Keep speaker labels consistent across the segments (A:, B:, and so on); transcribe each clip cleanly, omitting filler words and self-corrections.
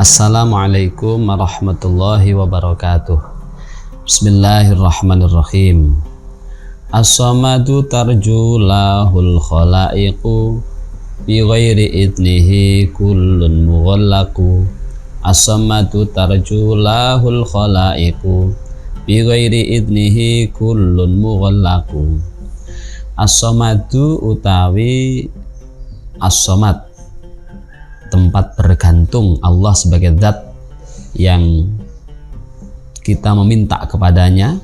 A: Assalamualaikum warahmatullahi wabarakatuh. Bismillahirrahmanirrahim. As-samadu tarju lahul khalaiqu bi ghairi idnihi kullun mughallaqu. As-samadu tarju lahul khalaiqu bi ghairi idnihi kullun mughallaqu. As-samadu utawi as-samad, tempat bergantung Allah sebagai zat yang kita meminta kepadanya,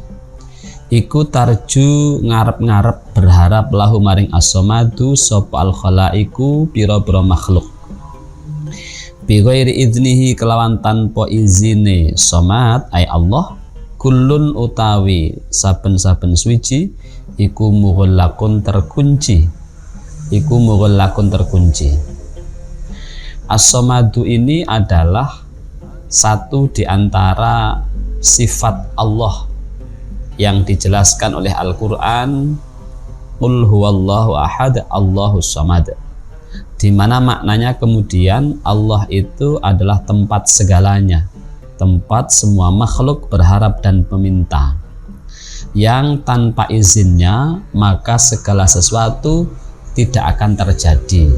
A: iku tarju ngarep-ngarep berharap lahu maring as-samadu sapa al-khalaiku pira-pira makhluk bi ghairi idnihi kelawan tanpa izine samad ay Allah, kullun utawi saben-saben suci iku mughallaqun terkunci, As-samadu ini adalah satu di antara sifat Allah yang dijelaskan oleh Al-Quran, Qul huwallahu ahad, Allahus samad, di mana maknanya kemudian Allah itu adalah tempat segalanya, tempat semua makhluk berharap dan meminta, yang tanpa izinnya maka segala sesuatu tidak akan terjadi.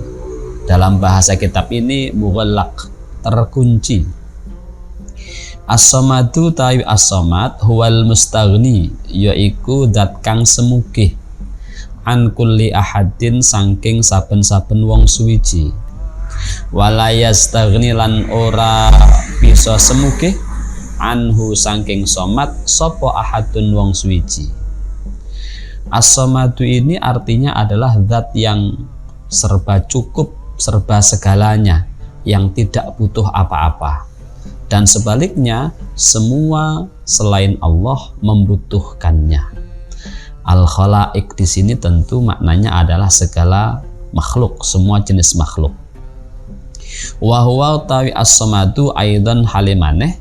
A: Dalam bahasa kitab ini mughallaq, terkunci. As-samadu tawi as-samad huwal mustaghni, yaiku zat kang semugih an kulli ahadin saking saben-saben wong suwiji. Wala yastaghni lan ora bisa semugih anhu saking samad sapa ahadun wong suwiji. As-samadu ini artinya adalah zat yang serba cukup, serba segalanya, yang tidak butuh apa-apa, dan sebaliknya semua selain Allah membutuhkannya. Al-khalaiq di sini tentu maknanya adalah segala makhluk, semua jenis makhluk. Wa huwa tawi as-samadu aidan halimaneh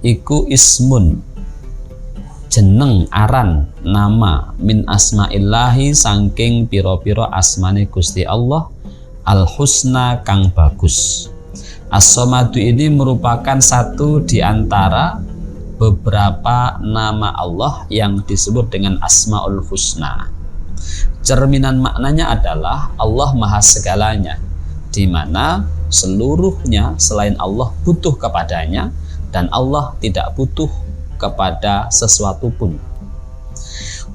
A: iku ismun, jeneng aran nama min asma'illahi saking pira-pira asmane Gusti Allah al-husna kang bagus. As-samadu ini merupakan satu di antara beberapa nama Allah yang disebut dengan Asmaul Husna. Cerminan maknanya adalah Allah maha segalanya, di mana seluruhnya selain Allah butuh kepadanya dan Allah tidak butuh kepada sesuatu pun.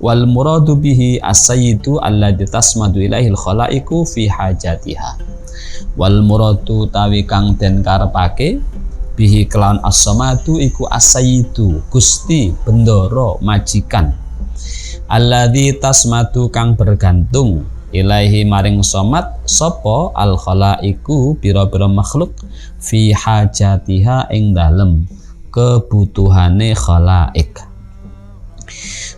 A: Wal muradu bihi as-sayyidu alladzi tasmadu ilaihil khalaiqu fi hajatiha. Wal muradu tawi kang den karepake bihi kelawan as-samadu iku as-sayyidu, Gusti, bendoro, majikan, alladzi tasmadu kang bergantung ilaihi maring samad sapa al khalaiqu pira-pira makhluk fi hajatiha ing dalem kebutuhane khalaik.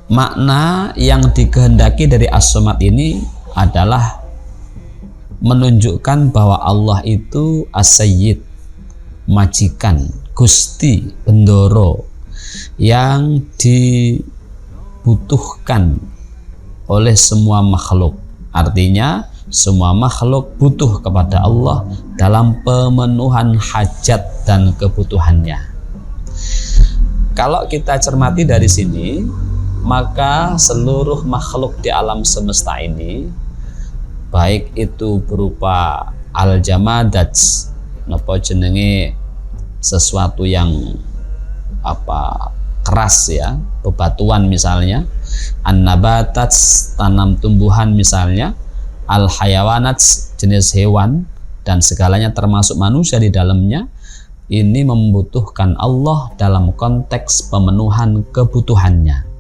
A: Makna yang dikehendaki dari as-samad ini adalah menunjukkan bahwa Allah itu as-sayyid, majikan, Gusti, bendoro, yang dibutuhkan oleh semua makhluk. Artinya semua makhluk butuh kepada Allah dalam pemenuhan hajat dan kebutuhannya. Kalau kita cermati dari sini, maka seluruh makhluk di alam semesta ini, baik itu berupa al-jamadat, napa jenenge sesuatu yang keras ya, bebatuan misalnya, an-nabatat, tanam tumbuhan misalnya, al-hayawanat, jenis hewan, dan segalanya termasuk manusia di dalamnya, ini membutuhkan Allah dalam konteks pemenuhan kebutuhannya.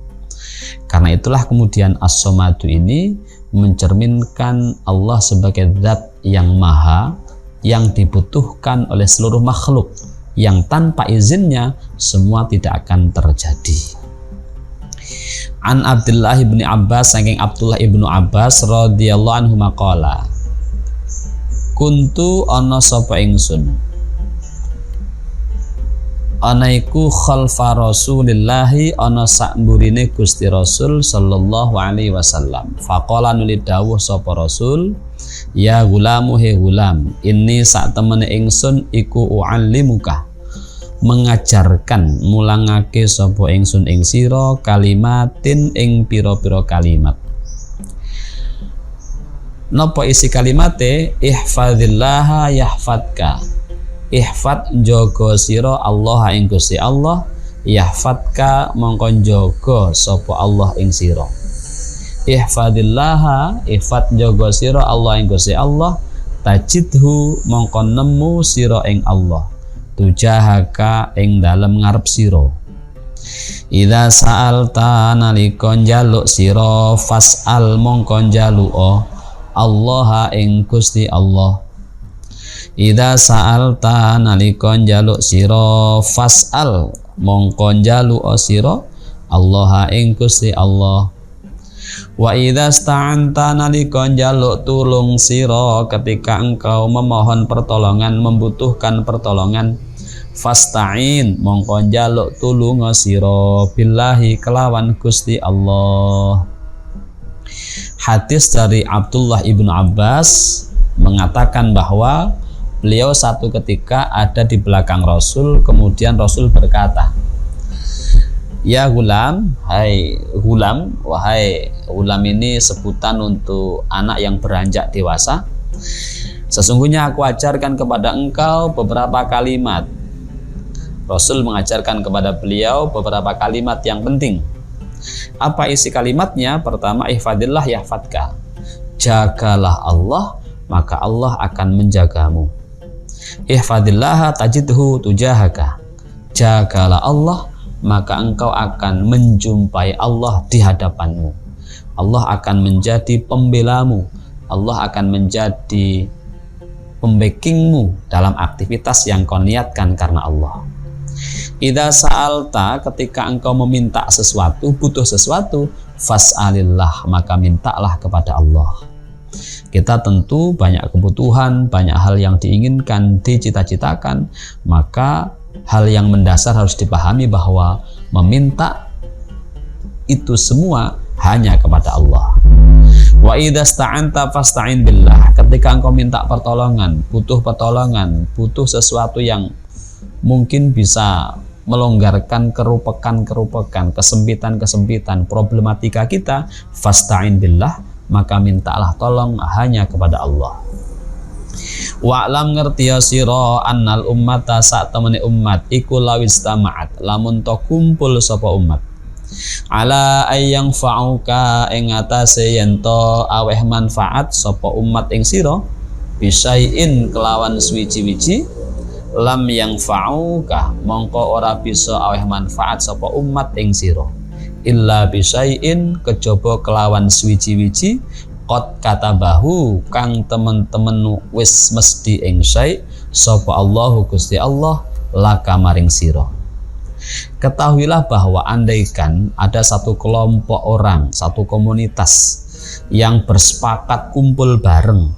A: Karena itulah kemudian as-samadu ini mencerminkan Allah sebagai zat yang maha, yang dibutuhkan oleh seluruh makhluk, yang tanpa izinnya semua tidak akan terjadi. An Abdullah bin Abbas, saking Abdullah ibnu Abbas radhiyallahu anhu maqala, kuntu ana sapa ingsun ana iku khalfa Rasulillahi, ana sakmburine Gusti Rasul sallallahu alaihi wasallam. Faqala nuli dawuh sapa Rasul, ya gulamu he gulam, inni sak temene ingsun iku uallimuka, mengajarkan mulangake sapa ingsun ing sira kalimatin ing pira-pira kalimat. Napa isi kalimate? Ihfazillaha yahfadka. Ihfad njaga sira Allah ing Gusti Allah, yahfadka mongko njaga sapa Allah ing sira. Ihfadillaha, ihfad njaga sira Allah ing Gusti Allah, tajidhu mongko nemu sira ing Allah, tujahaka ing dalem ngarep sira. Idza sa'alta nalika njaluk sira, fas'al mongko njaluk Allah ing Gusti Allah. Idza sa'alta nalika njaluk sira, fas'al mongko njaluk sira Allah ing Gusti Allah. Wa idza sta'anta nalika njaluk tulung sira, ketika engkau memohon pertolongan, membutuhkan pertolongan, fasta'in mongko njaluk tulung sira billahi kelawan Gusti Allah. Hadis dari Abdullah ibnu Abbas mengatakan bahwa beliau satu ketika ada di belakang Rasul, kemudian Rasul berkata, ya gulam, hai gulam, wahai gulam ini sebutan untuk anak yang beranjak dewasa. Sesungguhnya aku ajarkan kepada engkau beberapa kalimat. Rasul mengajarkan kepada beliau beberapa kalimat yang penting. Apa isi kalimatnya? Pertama, ihfadillah yahfadka. Jagalah Allah, maka Allah akan menjagamu. Ihfadillah tajidhu tujahaka. Jagalah Allah, maka engkau akan menjumpai Allah di hadapanmu. Allah akan menjadi pembelamu. Allah akan menjadi pembackingmu dalam aktivitas yang kau niatkan karena Allah. Idza sa'alta, ketika engkau meminta sesuatu, butuh sesuatu, fas'alillah, maka mintalah kepada Allah. Kita tentu banyak kebutuhan, banyak hal yang diinginkan, dicita-citakan, maka hal yang mendasar harus dipahami bahwa meminta itu semua hanya kepada Allah. Wa idza sta'anta fasta'in billah, ketika engkau minta pertolongan, butuh sesuatu yang mungkin bisa melonggarkan kerupekan, kesempitan, problematika kita, fasta'in billah, maka mintalah tolong hanya kepada Allah. Wa'lam ngerti ya sira annal ummata sak temene umat iku lawistama'at, lamun to kumpul sapa umat, ala ayyang fa'uka ing atase yen to aweh manfaat sapa umat ing sira, bisain kelawan suwiji-wiji, lam yang fa'uka mongko ora bisa aweh manfaat sapa umat ing sira, illa bisain kejaba kelawan suwiji-wiji, qad katabahu kang temen-temen wis mesti ing syai sapa Allahu Gusti Allah laka maring sira. Ketahuilah bahwa andaikan ada satu kelompok orang, satu komunitas yang bersepakat kumpul bareng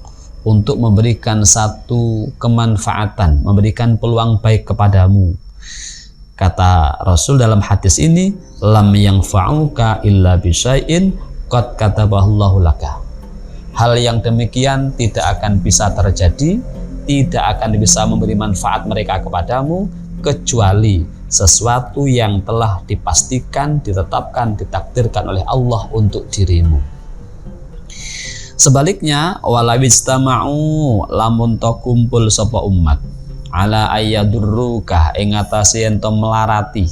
A: untuk memberikan satu kemanfaatan, memberikan peluang baik kepadamu, kata Rasul dalam hadis ini, lam yang fa'uka illa bisyai'in qad katabahullahu laka. Hal yang demikian tidak akan bisa terjadi, tidak akan bisa memberi manfaat mereka kepadamu, kecuali sesuatu yang telah dipastikan, ditetapkan, ditakdirkan oleh Allah untuk dirimu. Sebaliknya, walawistama'u lamun to kumpul sapa umat, ala ayyadurruka ing atase yen to melarati,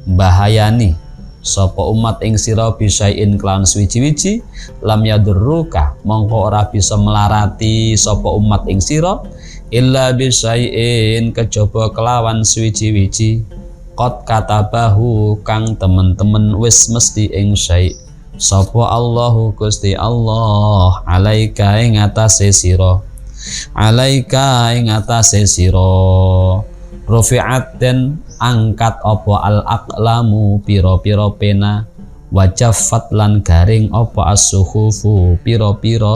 A: bahayani sapa umat ing sira bisain kelawan suwiji-wiji, lam yadurruka mongko ora bisa melarati sapa umat ing sira, illa bisain kejaba kelawan suwiji-wiji, qad katabahu kang temen-temen wis mesti ing syai sapa Allahu Gusti Allah alaika ing atase sira, alaika ing atase sira, rufi'at den angkat apa al aqlamu pira-pira pena, wajaffat lan garing apa as-suhufu pira-pira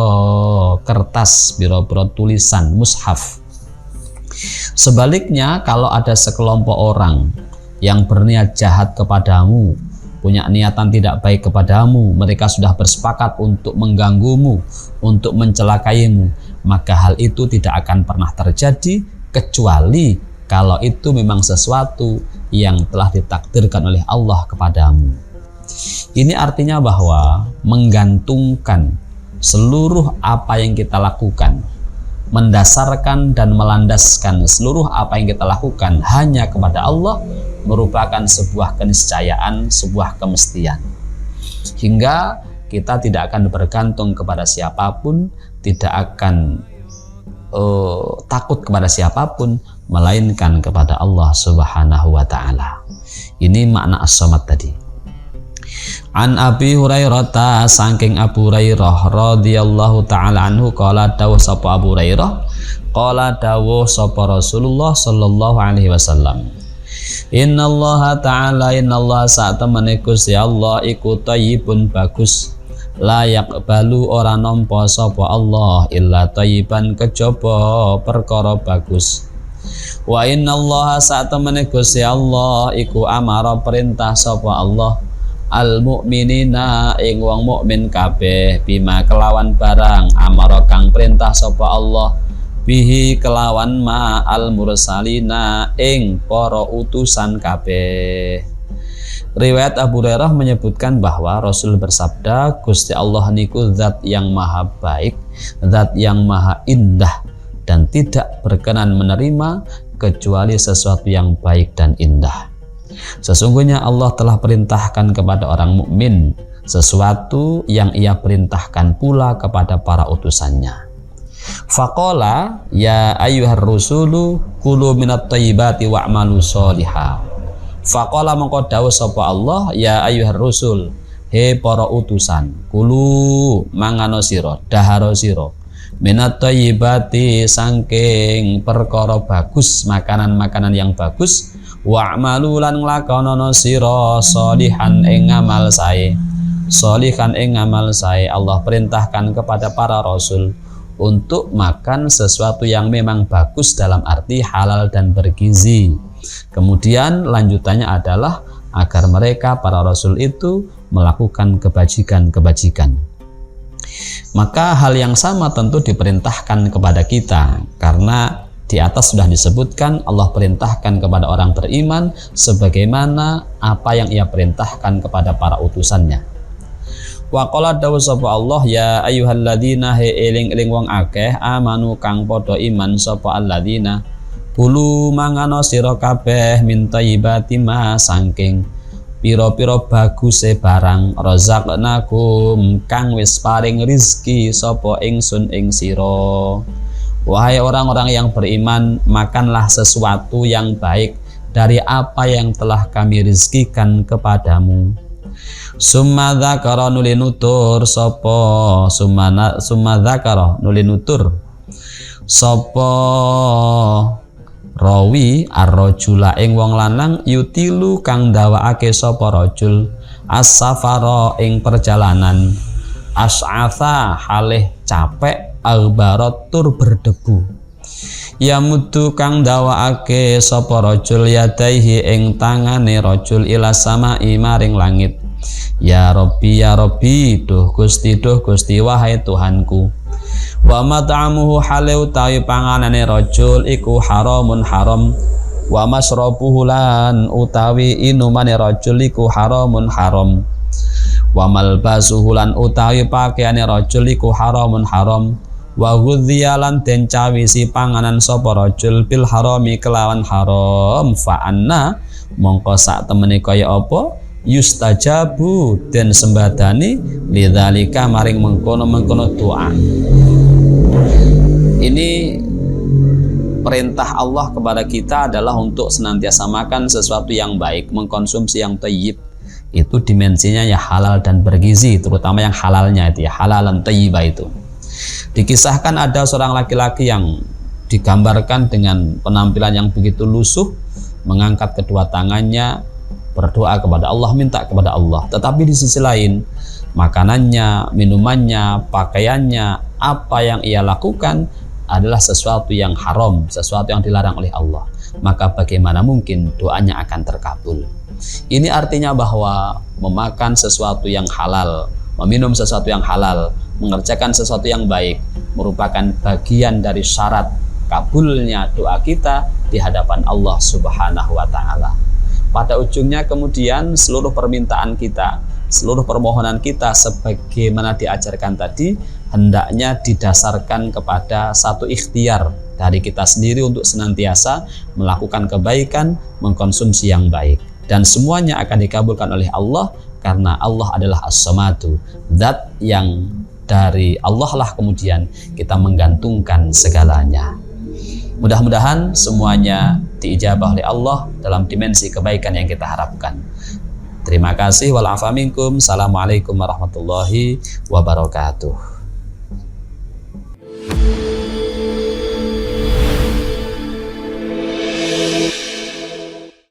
A: kertas, pira-pira tulisan mushaf. Sebaliknya, kalau ada sekelompok orang yang berniat jahat kepadamu, punya niatan tidak baik kepadamu, mereka sudah bersepakat untuk mengganggumu, untuk mencelakaimu, maka hal itu tidak akan pernah terjadi kecuali kalau itu memang sesuatu yang telah ditakdirkan oleh Allah kepadamu. Ini artinya bahwa menggantungkan seluruh apa yang kita lakukan, mendasarkan dan melandaskan seluruh apa yang kita lakukan hanya kepada Allah merupakan sebuah keniscayaan, sebuah kemestian. Hingga kita tidak akan bergantung kepada siapapun, tidak akan takut kepada siapapun, melainkan kepada Allah Subhanahu wa ta'ala. Ini makna as-samad tadi. An Abi Hurairah, saking Abu Hurairah radhiyallahu ta'ala anhu, qala dawuh sapa Abu Hurairah, qala dawuh sapa Rasulullah sallallahu alaihi wasallam, innallaha ta'ala, innallaha sa'tamane Gusti Allah iku thayyibun bagus, layak balu ora nampa sapa Allah illa thayyiban kejaba perkara bagus. Wa innallaha sa'tamane Gusti Allah iku amara perintah sapa Allah al mukminina ing wong mukmin kabeh bima kelawan barang amara kang perintah sapa Allah bihi kelawan ma al mursalina ing para utusan kabeh. Riwayat Abu Hurairah menyebutkan bahwa Rasul bersabda, Gusti Allah niku zat yang maha baik, zat yang maha indah, dan tidak berkenan menerima kecuali sesuatu yang baik dan indah. Sesungguhnya Allah telah perintahkan kepada orang mukmin sesuatu yang ia perintahkan pula kepada para utusannya. Faqala ya ayyuhar rusulu kulu minat thayyibati wa'malu sholiha. Faqala mongko dawuh sapa Allah, ya ayyuhar rusul, he para utusan, kulu mangano sira, daharo sira, minat thayyibati saking perkara bagus, makanan-makanan yang bagus, wa'malu lan nglakonana sira sholihan ing amal sae. Sholihan ing amal sae, Allah perintahkan kepada para rasul untuk makan sesuatu yang memang bagus dalam arti halal dan bergizi. Kemudian lanjutannya adalah agar mereka para rasul itu melakukan kebajikan-kebajikan. Maka hal yang sama tentu diperintahkan kepada kita, karena di atas sudah disebutkan Allah perintahkan kepada orang beriman sebagaimana apa yang ia perintahkan kepada para utusannya. Wa qala dawu sapa Allah, ya ayyuhalladzina he eling-eling wong akeh amanu kang padha iman sapa alladzina kulu mangano sira kabeh min thayyibati ma saking pira-pira baguse barang razaqnakum kang wis paring rizki sapa ingsun ing sira. Wahai orang-orang yang beriman, makanlah sesuatu yang baik dari apa yang telah kami rizkikan kepadamu. Summa dzakara nulinutur sapa summa dzakara nulinutur sapa rawi ar-rajula ing wong lanang yutilu kang ndawakake sapa rajul as-safara ing perjalanan as'atha halih capek al-barat tur berdebu ya mudu kang ndawakake sapa rajul yadaihi ing tangane rajul ila samai maring langit ya Rabbi duh Gusti wahai Tuhanku. Wa mat'amuhu halau tawi panganane rajul iku haramun haram, wa masrabuhu lan utawi inumane rajul iku haramun haram, wa malbasuhu lan utawi pakaiane rajul iku haramun haram, wa ghudhiya lan den cawisi panganan sapa rajul bil harami kelawan haram, fa anna mongko sak temene kaya apa yustajabu den sembadani lidzalika maring mengkono-mengkono doa. Ini perintah Allah kepada kita adalah untuk senantiasa makan sesuatu yang baik, mengkonsumsi yang thayyib. Itu dimensinya ya halal dan bergizi, terutama yang halalnya itu ya, halalan thayyibah itu. Dikisahkan ada seorang laki-laki yang digambarkan dengan penampilan yang begitu lusuh, mengangkat kedua tangannya, berdoa kepada Allah, minta kepada Allah. Tetapi di sisi lain, makanannya, minumannya, pakaiannya, apa yang ia lakukan adalah sesuatu yang haram, sesuatu yang dilarang oleh Allah. Maka bagaimana mungkin doanya akan terkabul? Ini artinya bahwa memakan sesuatu yang halal, meminum sesuatu yang halal, mengerjakan sesuatu yang baik merupakan bagian dari syarat kabulnya doa kita di hadapan Allah Subhanahu wa Ta'ala. Pada ujungnya kemudian seluruh permintaan kita, seluruh permohonan kita sebagaimana diajarkan tadi, hendaknya didasarkan kepada satu ikhtiar dari kita sendiri untuk senantiasa melakukan kebaikan, mengkonsumsi yang baik. Dan semuanya akan dikabulkan oleh Allah karena Allah adalah As-Samadu, zat yang dari Allah lah kemudian kita menggantungkan segalanya. Mudah-mudahan semuanya diijabah oleh Allah dalam dimensi kebaikan yang kita harapkan. Terima kasih. Wal-afa minkum. Assalamualaikum warahmatullahi wabarakatuh.